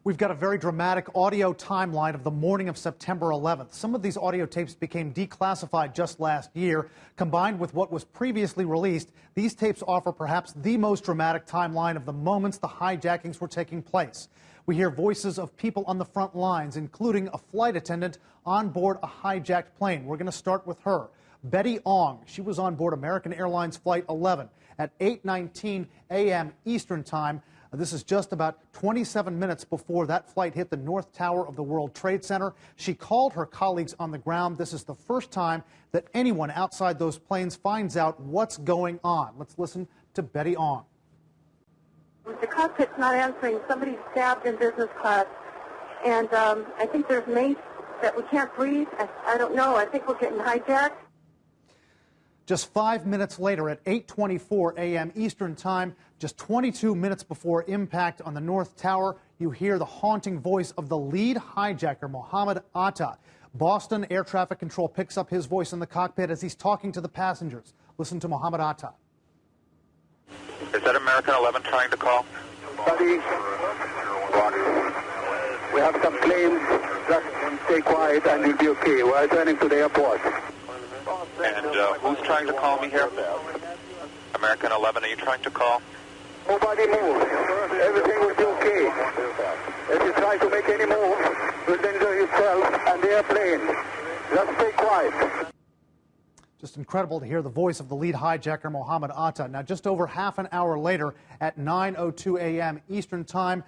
We've got a very dramatic audio timeline of the morning of September 11th. Some of these audio tapes became declassified just last year. Combined with what was previously released, these tapes offer perhaps the most dramatic timeline of the moments the hijackings were taking place. We hear voices of people on the front lines, including a flight attendant on board a hijacked plane. We're going to start with her. Betty Ong. She was on board American Airlines Flight 11 at 8:19 a.m. Eastern Time. This is just about 27 minutes before that flight hit the North Tower of the World Trade Center. She called her colleagues on the ground. This is the first time that anyone outside those planes finds out what's going on. Let's listen to Betty Ong. The cockpit's not answering. Somebody's stabbed in business class. And I think there's mates that we can't breathe. I don't know. I think we're getting hijacked. Just 5 minutes later at 8:24 a.m. Eastern Time, just 22 minutes before impact on the North Tower, you hear the haunting voice of the lead hijacker, Mohammed Atta. Boston Air Traffic Control picks up his voice in the cockpit as he's talking to the passengers. Listen to Mohammed Atta. Is that American 11 trying to call? Buddy, we have some planes. Just stay quiet and you'll be okay. We're returning to the airport. And who's trying to call me here? American 11, are you trying to call? Nobody move. Everything will be okay. If you try to make any move, you'll injure yourself and the airplane. Just stay quiet. Just incredible to hear the voice of the lead hijacker, Mohammed Atta. Now, just over half an hour later, at 9:02 a.m. Eastern Time,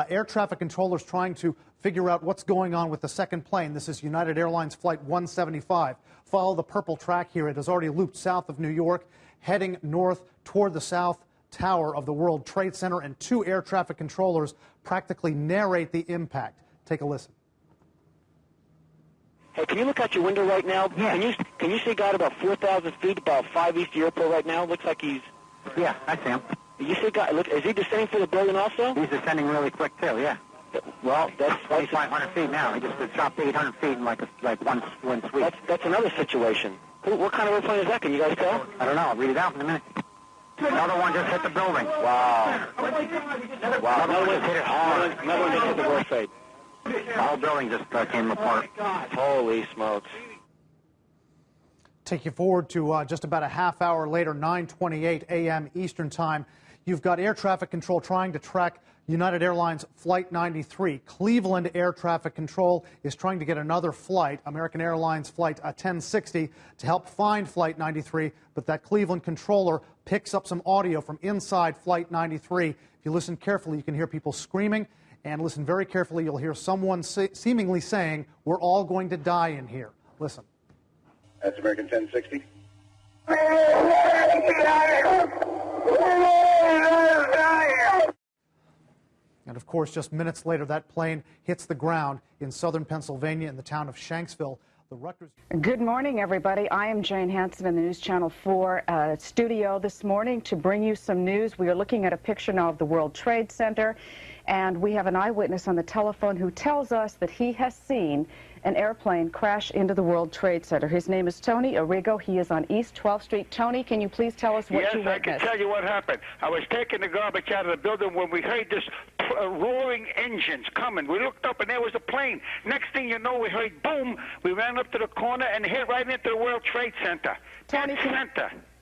air traffic controllers trying to figure out what's going on with the second plane. This is United Airlines Flight 175. Follow the purple track here. It has already looped south of New York, heading north toward the South Tower of the World Trade Center, and two air traffic controllers practically narrate the impact. Take a listen. Hey, can you look out your window right now? Yeah. Can you see a guy at about 4,000 feet, about 5 east of the airport right now? Looks like he's... Yeah, I see him. You see a guy, look, is he descending for the building also? He's descending really quick, too, yeah. Well, that's 2,500 feet now. He just dropped 800 feet in like one sweep. That's another situation. What kind of airplane is that? Can you guys tell? I don't know. I'll read it out in a minute. Another one just hit the building. Wow. Wow. Another one hit it hard. Another one just hit the World Trade. The whole building just came apart. Holy smokes. Take you forward to just about a half hour later, 9:28 a.m. Eastern Time. You've got air traffic control trying to track United Airlines Flight 93. Cleveland Air Traffic Control is trying to get another flight, American Airlines Flight 1060, to help find Flight 93. But that Cleveland controller picks up some audio from inside Flight 93. If you listen carefully, you can hear people screaming. And listen very carefully, you'll hear someone seemingly saying, "We're all going to die in here." Listen. That's American 1060. And of course, just minutes later, that plane hits the ground in southern Pennsylvania in the town of Shanksville. The Rutgers. Good morning, everybody. I am Jane Hansen in the News Channel 4 studio this morning to bring you some news. We are looking at a picture now of the World Trade Center, and we have an eyewitness on the telephone who tells us that he has seen an airplane crash into the World Trade Center. His name is Tony Arrigo. He is on East 12th Street. Tony, can you please tell us what you witnessed? Yes, I can tell you what happened. I was taking the garbage out of the building when we heard this roaring engines coming. We looked up and there was a plane. Next thing you know, we heard boom. We ran up to the corner and hit right into the World Trade Center. Tony,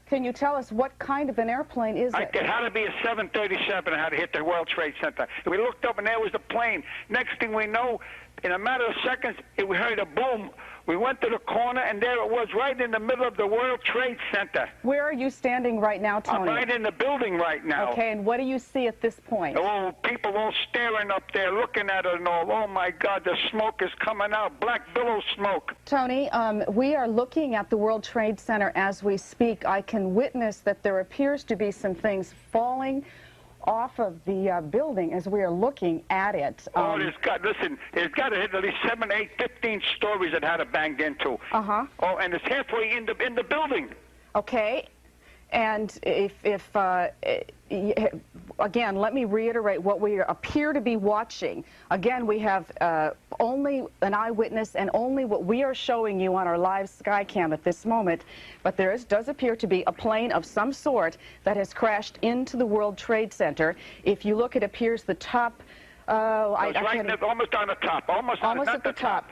can you tell us what kind of an airplane is it? It had to be a 737 and had to hit the World Trade Center. And we looked up and there was the plane. Next thing we know, in a matter of seconds, we heard a boom. We went to the corner, and there it was, right in the middle of the World Trade Center. Where are you standing right now, Tony? I'm right in the building right now. Okay, and what do you see at this point? Oh, people all staring up there, looking at it and all. Oh, my God, the smoke is coming out, black billow smoke. Tony, we are looking at the World Trade Center as we speak. I can witness that there appears to be some things falling off of the building as we are looking at it. It's got to hit at least 7, 8, 15 stories it had it banged into. Uh-huh. Oh, and it's halfway in the building. Okay. And again, let me reiterate what we appear to be watching. Again, we have only an eyewitness and only what we are showing you on our live Skycam at this moment. But there does appear to be a plane of some sort that has crashed into the World Trade Center. If you look, it appears the top Oh, I It's right can't. there, almost on the top. Almost Almost not at the top.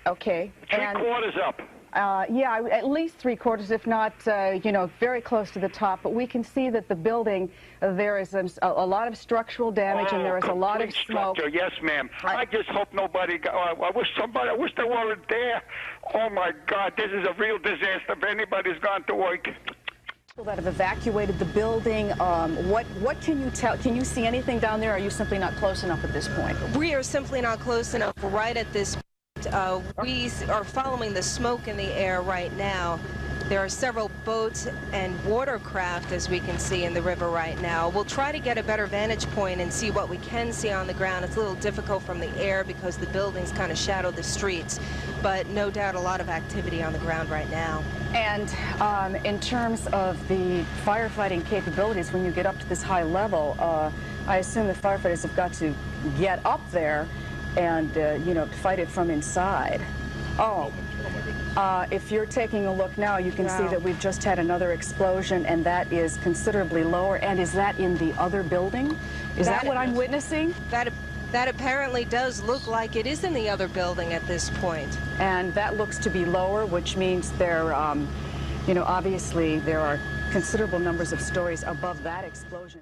Okay. And, 3/4 up. yeah, at least 3/4, if not, you know, very close to the top. But we can see that the building, there is a lot of structural damage, and there is a lot of smoke. Structure. Yes, ma'am. I just hope nobody got, I wish they weren't there. Oh, my God, this is a real disaster if anybody's gone to work. That have evacuated the building. What can you tell? Can you see anything down there? Or are you simply not close enough at this point? We are simply not close enough right at this point. We are following the smoke in the air right now. There are several boats and watercraft, as we can see, in the river right now. We'll try to get a better vantage point and see what we can see on the ground. It's a little difficult from the air because the buildings kind of shadow the streets, but no doubt a lot of activity on the ground right now. And in terms of the firefighting capabilities, when you get up to this high level, I assume the firefighters have got to get up there and, you know, fight it from inside. Oh, if you're taking a look now, you can see that we've just had another explosion, and that is considerably lower. And is that in the other building? Is that what I'm witnessing? That apparently does look like it is in the other building at this point. And that looks to be lower, which means there, you know, obviously there are considerable numbers of stories above that explosion.